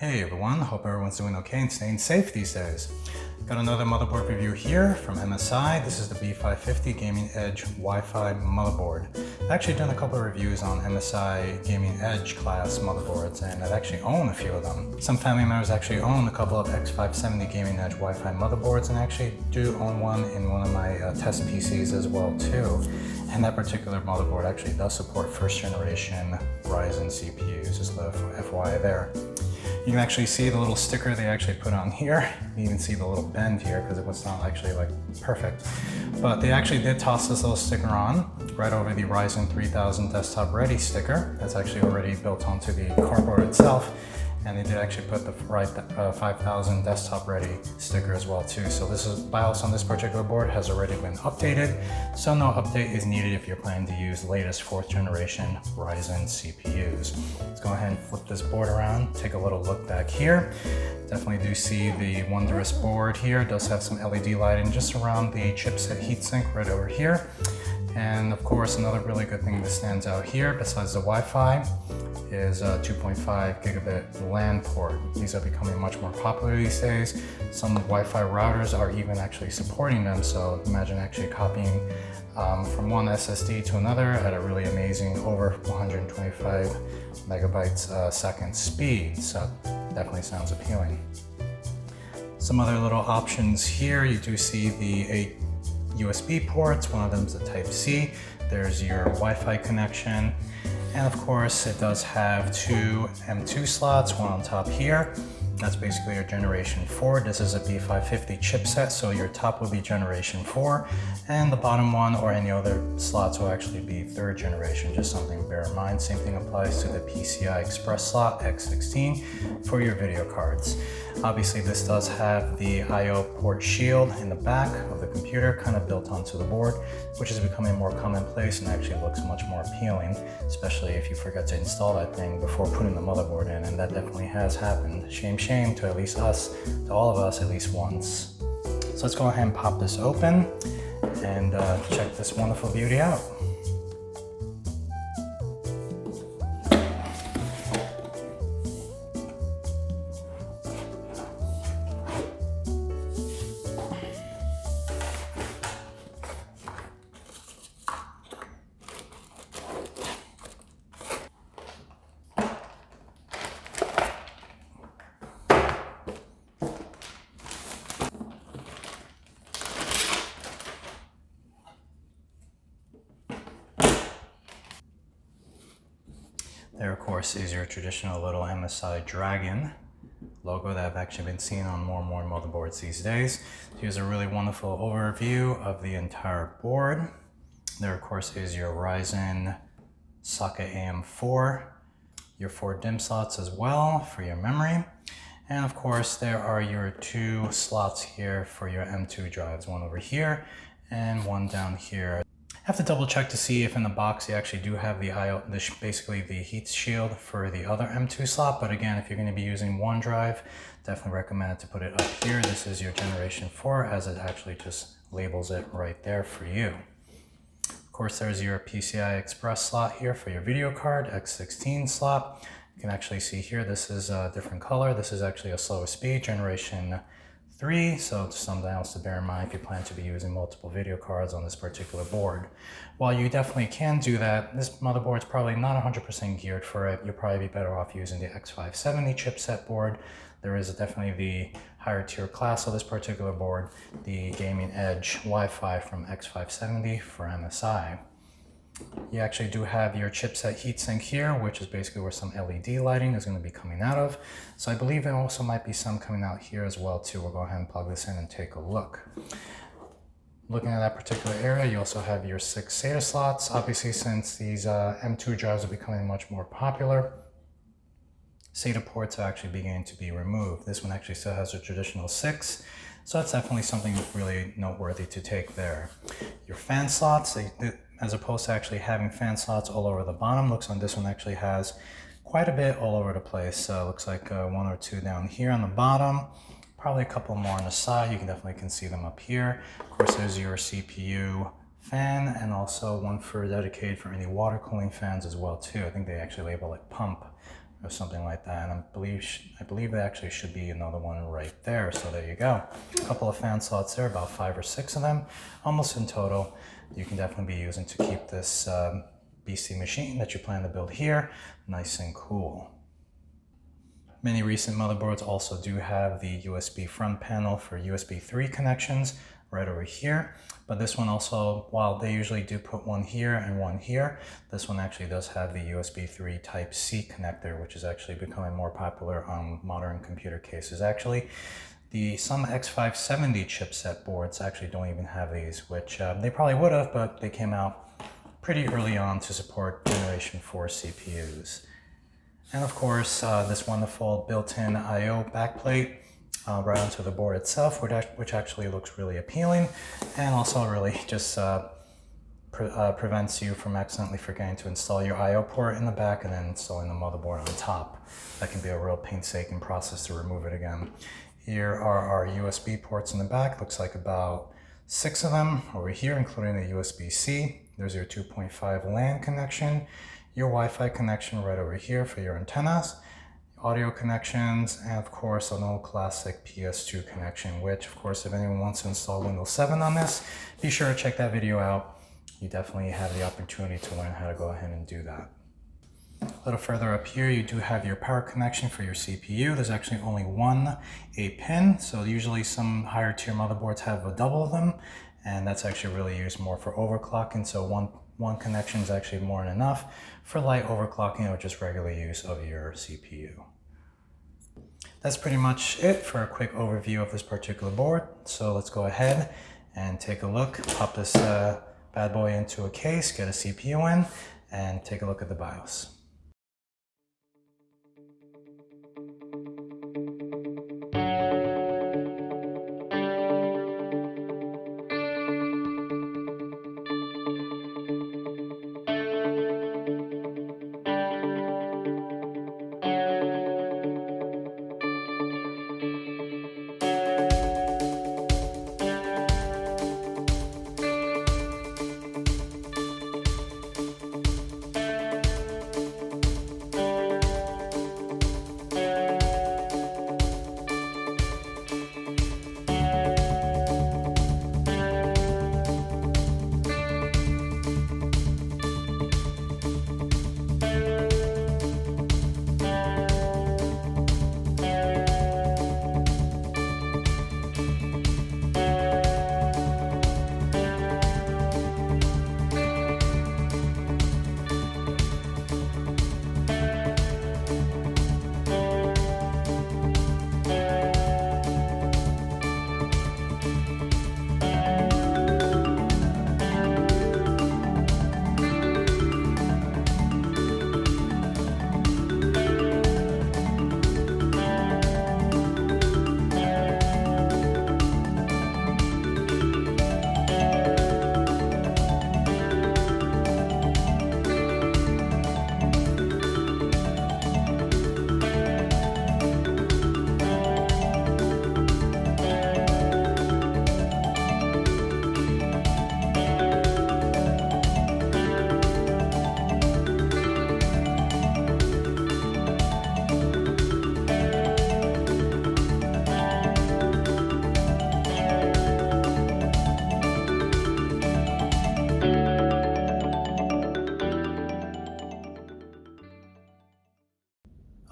Hey everyone, hope everyone's doing okay and staying safe these days. Got another motherboard review here from MSI. This is the B550 Gaming Edge Wi-Fi motherboard. I've actually done a couple of reviews on MSI Gaming Edge class motherboards, and I've actually owned a few of them. Some family members actually own a couple of X570 Gaming Edge Wi-Fi motherboards, and I actually do own one in one of my test PCs as well too. And that particular motherboard actually does support first generation Ryzen CPUs, just the FYI there. You can actually see the little sticker they actually put on here. You can even see the little bend here because it was not actually like perfect. But they actually did toss this little sticker on right over the Ryzen 3000 desktop ready sticker. That's actually already built onto the cardboard itself. And they did actually put the 5000 desktop ready sticker as well too. So this is BIOS on this particular board has already been updated. So no update is needed if you're planning to use latest 4th generation Ryzen CPUs. Let's go ahead and flip this board around, take a little look back here. Definitely do see the wondrous board here. It does have some LED lighting just around the chipset heatsink right over here. And of course, another really good thing that stands out here besides the Wi-Fi is a 2.5 gigabit LAN port. These are becoming much more popular these days. Some Wi-Fi routers are even actually supporting them. So imagine actually copying from one SSD to another at a really amazing over 125 megabytes second speed. So definitely sounds appealing. Some other little options here. You do see the 8 USB ports. One of them is the Type-C. There's your Wi-Fi connection. And of course, it does have 2 M2 slots, one on top here. That's basically your generation 4. This is a B550 chipset, so your top will be generation 4. And the bottom one or any other slots will actually be 3rd generation, just something to bear in mind. Same thing applies to the PCI Express slot X16 for your video cards. Obviously, this does have the I/O port shield in the back of the computer, kind of built onto the board, which is becoming more commonplace and actually looks much more appealing, especially if you forget to install that thing before putting the motherboard in, and that definitely has happened. Shame to at least us, to all of us at least once. So let's go ahead and pop this open and check this wonderful beauty out. There, of course, is your traditional little MSI Dragon logo that I've actually been seeing on more and more motherboards these days. Here's a really wonderful overview of the entire board. There, of course, is your Ryzen socket AM4, your 4 DIMM slots as well for your memory. And of course, there are your 2 slots here for your M2 drives, one over here and one down here. I have to double check to see if in the box you actually do have the I/O, basically the heat shield for the other M2 slot. But again, if you're going to be using one drive, definitely recommend it to put it up here. This is your generation 4, as it actually just labels it right there for you. Of course, there's your PCI Express slot here for your video card, X16 slot. You can actually see here, this is a different color. This is actually a slower speed, generation 3, so it's something else to bear in mind if you plan to be using multiple video cards on this particular board. While you definitely can do that, this motherboard is probably not 100% geared for it. You'll probably be better off using the X570 chipset board. There is definitely the higher tier class of this particular board, the Gaming Edge Wi-Fi from X570 for MSI. You actually do have your chipset heatsink here, which is basically where some LED lighting is going to be coming out of. So I believe there also might be some coming out here as well too. We'll go ahead and plug this in and take a look. Looking at that particular area, you also have your 6 SATA slots. Obviously, since these M2 drives are becoming much more popular, SATA ports are actually beginning to be removed. This one actually still has a traditional 6. So that's definitely something really noteworthy to take there. Your fan slots, as opposed to actually having fan slots all over the bottom, looks like this one actually has quite a bit all over the place. Looks like 1 or 2 down here on the bottom, probably a couple more on the side. You can definitely see them up here. Of course, there's your CPU fan, and also one for dedicated for any water cooling fans as well too. I think they actually label it pump or something like that. And I believe there actually should be another one right there. So there you go. A couple of fan slots there, about 5 or 6 of them, almost in total. You can definitely be using to keep this BC machine that you plan to build here nice and cool. Many recent motherboards also do have the USB front panel for USB 3 connections right over here. But this one also, while they usually do put one here and one here, this one actually does have the USB 3 Type-C connector, which is actually becoming more popular on modern computer cases. Actually, some X570 chipset boards actually don't even have these, which they probably would have, but they came out pretty early on to support Generation 4 CPUs. And of course, this wonderful built-in I/O backplate right onto the board itself, which actually looks really appealing, and also really just prevents you from accidentally forgetting to install your I/O port in the back and then installing the motherboard on top. That can be a real painstaking process to remove it again. Here are our USB ports in the back. Looks like about 6 of them over here, including a USB-C. There's your 2.5 LAN connection, your Wi-Fi connection right over here for your antennas, audio connections, and of course an old classic PS2 connection, which of course if anyone wants to install Windows 7 on this, be sure to check that video out. You definitely have the opportunity to learn how to go ahead and do that. A little further up here, you do have your power connection for your CPU. There's actually only one 8-pin, so usually some higher tier motherboards have a double of them, and that's actually really used more for overclocking, so one connection is actually more than enough for light overclocking or just regular use of your CPU. That's pretty much it for a quick overview of this particular board. So let's go ahead and take a look, pop this bad boy into a case, get a CPU in, and take a look at the BIOS.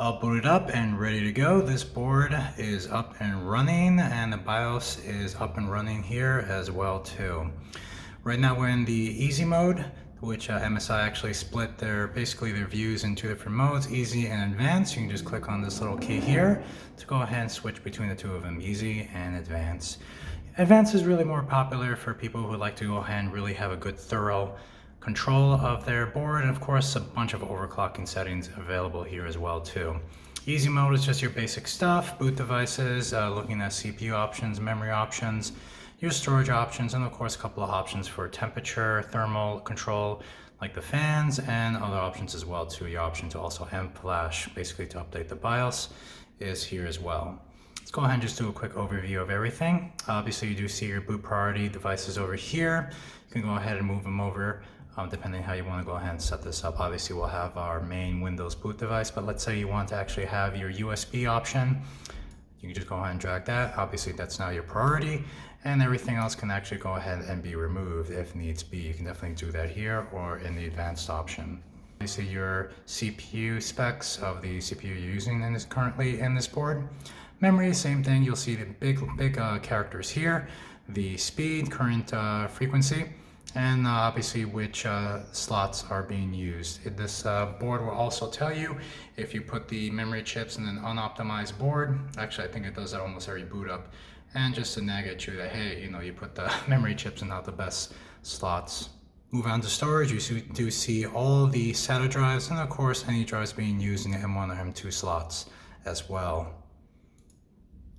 All booted up and ready to go. This board is up and running, and the BIOS is up and running here as well too. Right now we're in the easy mode, which MSI actually split basically their views in 2 different modes, easy and advanced. You can just click on this little key here to go ahead and switch between the 2 of them, easy and advanced. Advanced is really more popular for people who like to go ahead and really have a good thorough control of their board, and of course a bunch of overclocking settings available here as well too. Easy mode is just your basic stuff, boot devices, looking at CPU options, memory options, your storage options, and of course a couple of options for temperature, thermal control like the fans, and other options as well too. Your option to also amp flash, basically to update the BIOS, is here as well. Let's go ahead and just do a quick overview of everything. Obviously you do see your boot priority devices over here. You can go ahead and move them over depending how you want to go ahead and set this up. Obviously, we'll have our main Windows boot device, but let's say you want to actually have your USB option. You can just go ahead and drag that. Obviously, that's now your priority, and everything else can actually go ahead and be removed if needs be. You can definitely do that here or in the advanced option. Obviously, your CPU specs of the CPU you're using currently in this board. Memory, same thing. You'll see the big characters here, the speed, current frequency, and obviously which slots are being used. This board will also tell you if you put the memory chips in an unoptimized board. Actually, I think it does that almost every boot up, and just to nag at you that, hey, you put the memory chips in not the best slots. Move on to storage. You do see all the SATA drives, and of course any drives being used in the M1 or M2 slots as well.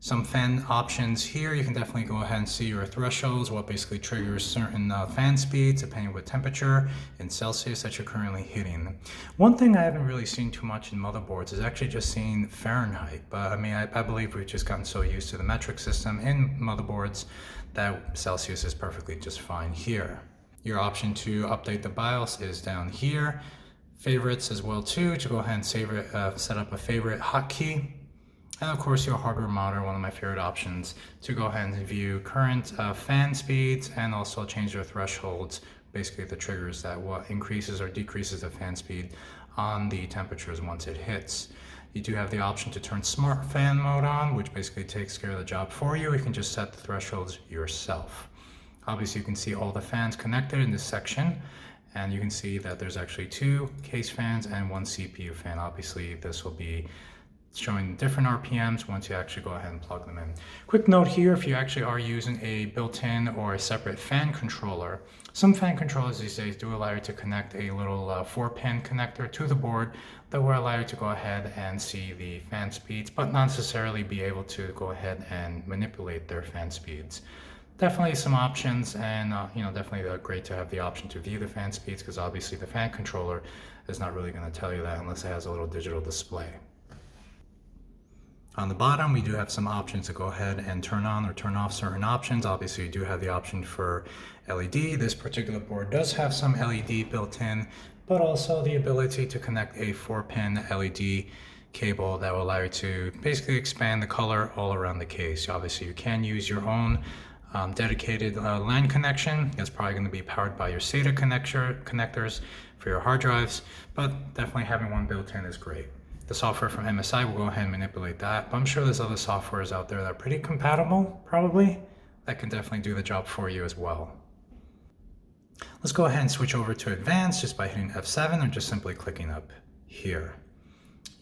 Some fan options here. You can definitely go ahead and see your thresholds, what basically triggers certain fan speeds depending on what temperature in Celsius that you're currently hitting. One thing I haven't really seen too much in motherboards is actually just seeing Fahrenheit, but I mean, I believe we've just gotten so used to the metric system in motherboards that Celsius is perfectly just fine here. Your option to update the BIOS is down here. Favorites as well too, to go ahead and set up a favorite hotkey. And of course your hardware monitor, one of my favorite options, to go ahead and view current fan speeds and also change your thresholds, basically the triggers that what increases or decreases the fan speed on the temperatures once it hits. You do have the option to turn smart fan mode on, which basically takes care of the job for you. You can just set the thresholds yourself. Obviously you can see all the fans connected in this section, and you can see that there's actually 2 case fans and 1 CPU fan. Obviously this will be showing different RPMs once you actually go ahead and plug them in. Quick note here, if you actually are using a built-in or a separate fan controller, some fan controllers these days do allow you to connect a little 4-pin connector to the board that will allow you to go ahead and see the fan speeds, but not necessarily be able to go ahead and manipulate their fan speeds. Definitely some options, and definitely great to have the option to view the fan speeds, because obviously the fan controller is not really going to tell you that unless it has a little digital display. On the bottom, we do have some options to go ahead and turn on or turn off certain options. Obviously, you do have the option for LED. This particular board does have some LED built in, but also the ability to connect a 4-pin LED cable that will allow you to basically expand the color all around the case. Obviously, you can use your own dedicated LAN connection. It's probably going to be powered by your SATA connectors for your hard drives, but definitely having one built in is great. The software from MSI will go ahead and manipulate that, but I'm sure there's other softwares out there that are pretty compatible, probably, that can definitely do the job for you as well. Let's go ahead and switch over to advanced just by hitting F7 or just simply clicking up here.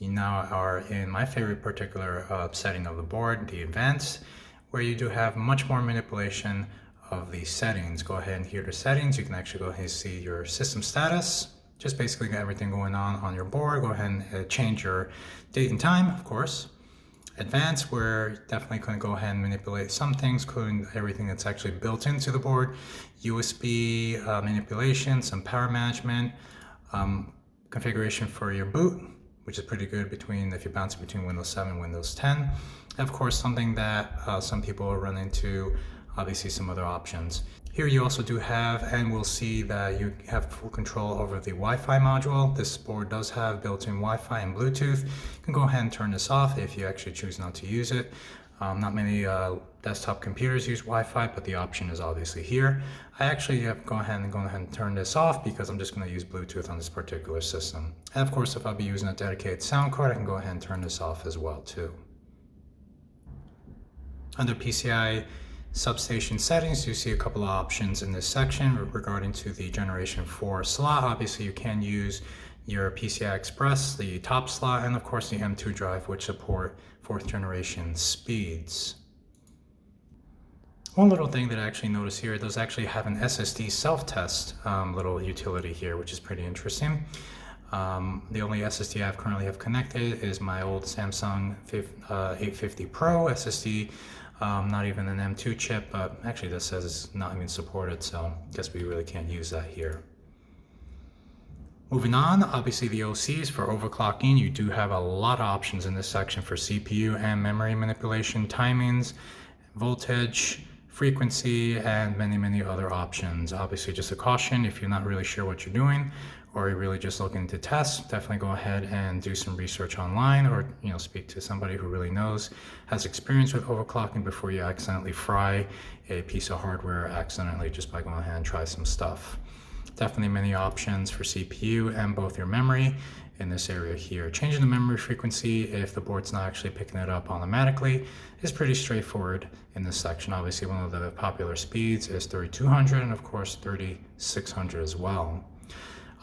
You now are in my favorite particular setting of the board, the advanced, where you do have much more manipulation of the settings. Go ahead and here to settings, you can actually go ahead and see your system status. Just basically got everything going on your board. Go ahead and change your date and time, of course. Advanced, we're definitely going to go ahead and manipulate some things, including everything that's actually built into the board. USB manipulation, some power management, configuration for your boot, which is pretty good if you're bouncing between Windows 7 and Windows 10. And of course, something that some people run into, obviously some other options. Here you also do have, and we'll see that you have full control over the Wi-Fi module. This board does have built-in Wi-Fi and Bluetooth. You can go ahead and turn this off if you actually choose not to use it. Not many desktop computers use Wi-Fi, but the option is obviously here. I actually have go ahead and turn this off because I'm just going to use Bluetooth on this particular system. And of course, if I'll be using a dedicated sound card, I can go ahead and turn this off as well too. Under PCI substation settings, you see a couple of options in this section regarding to the generation 4 slot. Obviously, you can use your PCI Express, the top slot, and of course the M2 drive, which support 4th generation speeds. One little thing that I actually noticed here, it does actually have an SSD self-test little utility here, which is pretty interesting. The only SSD I currently have connected is my old Samsung 850 Pro SSD. Not even an M2 chip, but actually this says it's not even supported, so I guess we really can't use that here. Moving on, obviously the OCs for overclocking, you do have a lot of options in this section for CPU and memory manipulation, timings, voltage, frequency, and many other options. Obviously, just a caution, if you're not really sure what you're doing or you're really just looking to test, definitely go ahead and do some research online, or speak to somebody who really knows, has experience with overclocking, before you accidentally fry a piece of hardware accidentally just by going ahead and try some stuff. Definitely many options for CPU and both your memory in this area here. Changing the memory frequency, if the board's not actually picking it up automatically, is pretty straightforward in this section. Obviously, one of the popular speeds is 3200, and of course 3600 as well.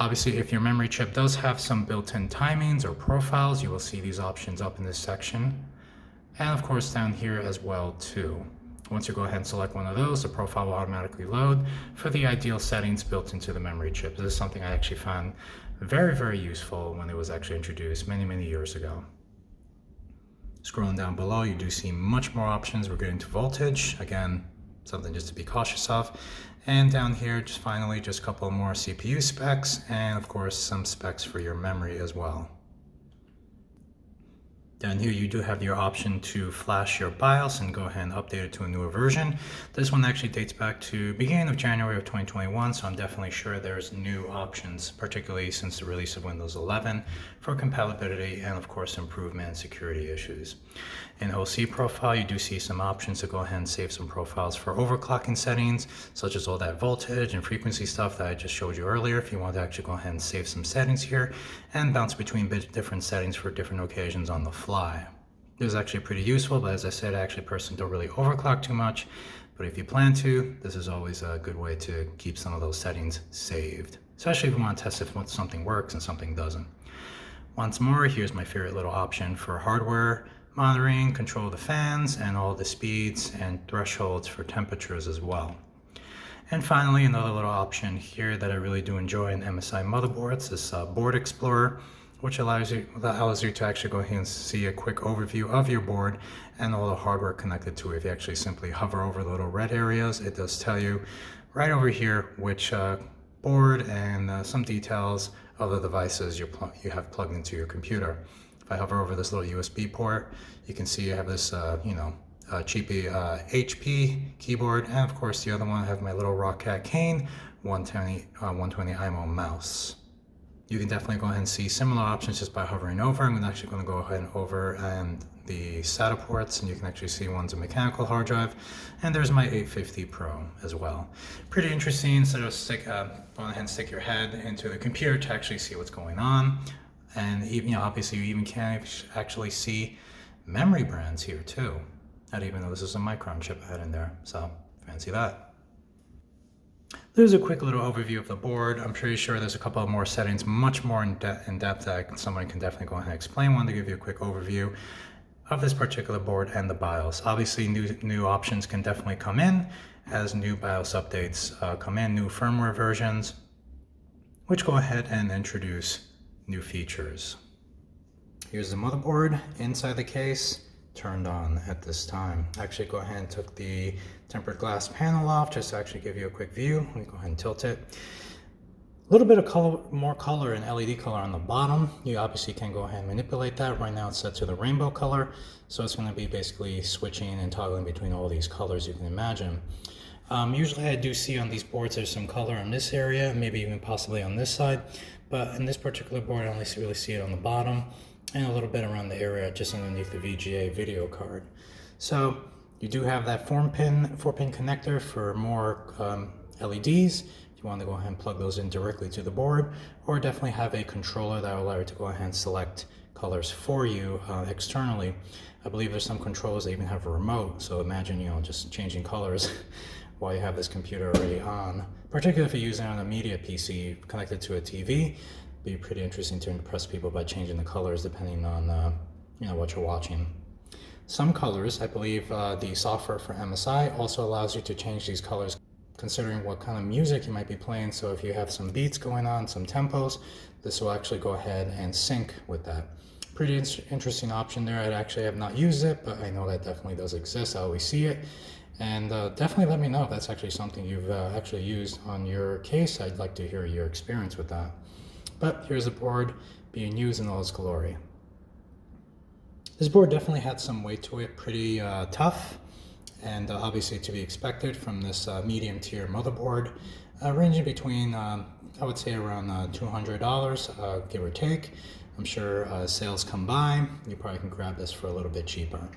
Obviously, if your memory chip does have some built-in timings or profiles, you will see these options up in this section. And of course down here as well too. Once you go ahead and select one of those, the profile will automatically load for the ideal settings built into the memory chip. This is something I actually found very useful when it was actually introduced many years ago. Scrolling down below, you do see much more options. We're getting to voltage. Again, something just to be cautious of. And down here, just finally, just a couple more CPU specs, and of course some specs for your memory as well. Down here, you do have your option to flash your BIOS and go ahead and update it to a newer version. This one actually dates back to beginning of January of 2021, so I'm definitely sure there's new options, particularly since the release of Windows 11, for compatibility and of course improvement in security issues. In OC profile, you do see some options to go ahead and save some profiles for overclocking settings, such as all that voltage and frequency stuff that I just showed you earlier. If you want to actually go ahead and save some settings here and bounce between different settings for different occasions on the fly. This is actually pretty useful, but as I said, I actually personally don't really overclock too much. But if you plan to, this is always a good way to keep some of those settings saved, especially if you want to test if something works and something doesn't. Once more, here's my favorite little option for hardware monitoring, control the fans, and all the speeds and thresholds for temperatures as well. And finally, another little option here that I really do enjoy in MSI motherboards is Board Explorer, which allows you to actually go ahead and see a quick overview of your board and all the hardware connected to it. If you actually simply hover over the little red areas, it does tell you right over here which board and some details of the devices you have plugged into your computer. If I hover over this little USB port, you can see I have this, cheapy HP keyboard, and of course the other one I have my little Rockcat Cane 120 IMO mouse. You can definitely go ahead and see similar options just by hovering over. I'm actually going to go ahead and over and the SATA ports, and you can actually see one's a mechanical hard drive, and there's my 850 Pro as well. Pretty interesting. Instead of go ahead and stick your head into the computer to actually see what's going on. And even, obviously you even can actually see memory brands here too. I didn't even know this is a Micron chip I had in there, so fancy that. There's a quick little overview of the board. I'm pretty sure there's a couple of more settings, much more in depth that someone can definitely go ahead and explain. I wanted to give you a quick overview of this particular board and the BIOS. Obviously, new options can definitely come in as new BIOS updates come in, new firmware versions, which go ahead and introduce new features. Here's the motherboard inside the case, turned on at this time. Actually, go ahead and took the tempered glass panel off just to actually give you a quick view. Let me go ahead and tilt it. A little bit of color, more color and LED color on the bottom. You obviously can go ahead and manipulate that. Right now it's set to the rainbow color, so it's going to be basically switching and toggling between all these colors you can imagine. Usually I do see on these boards there's some color on this area, maybe even possibly on this side, but in this particular board I only really see it on the bottom and a little bit around the area just underneath the VGA video card. So you do have that 4-pin connector for more LEDs. If you want to go ahead and plug those in directly to the board, or definitely have a controller that will allow you to go ahead and select colors for you externally. I believe there's some controllers that even have a remote, so imagine just changing colors while you have this computer already on. Particularly if you're using it on a media PC connected to a TV, it'd be pretty interesting to impress people by changing the colors depending on what you're watching. Some colors, I believe the software for MSI also allows you to change these colors considering what kind of music you might be playing. So if you have some beats going on, some tempos, this will actually go ahead and sync with that. Pretty interesting option there. I actually have not used it, but I know that definitely does exist. I always see it. And definitely let me know if that's actually something you've actually used on your case. I'd like to hear your experience with that. But here's the board being used in all its glory. This board definitely had some weight to it, pretty tough. and obviously to be expected from this medium tier motherboard, ranging between I would say around $200, give or take. I'm sure sales come by, you probably can grab this for a little bit cheaper.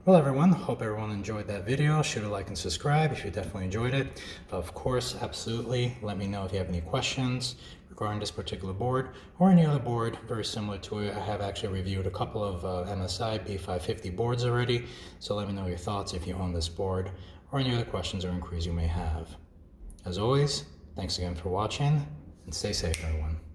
Well everyone, hope everyone enjoyed that video. Shoot a like and subscribe if you definitely enjoyed it. Of course, absolutely, let me know if you have any questions regarding this particular board or any other board very similar to it. I have actually reviewed a couple of MSI B550 boards already, so let me know your thoughts if you own this board or any other questions or inquiries you may have. As always, thanks again for watching and stay safe everyone.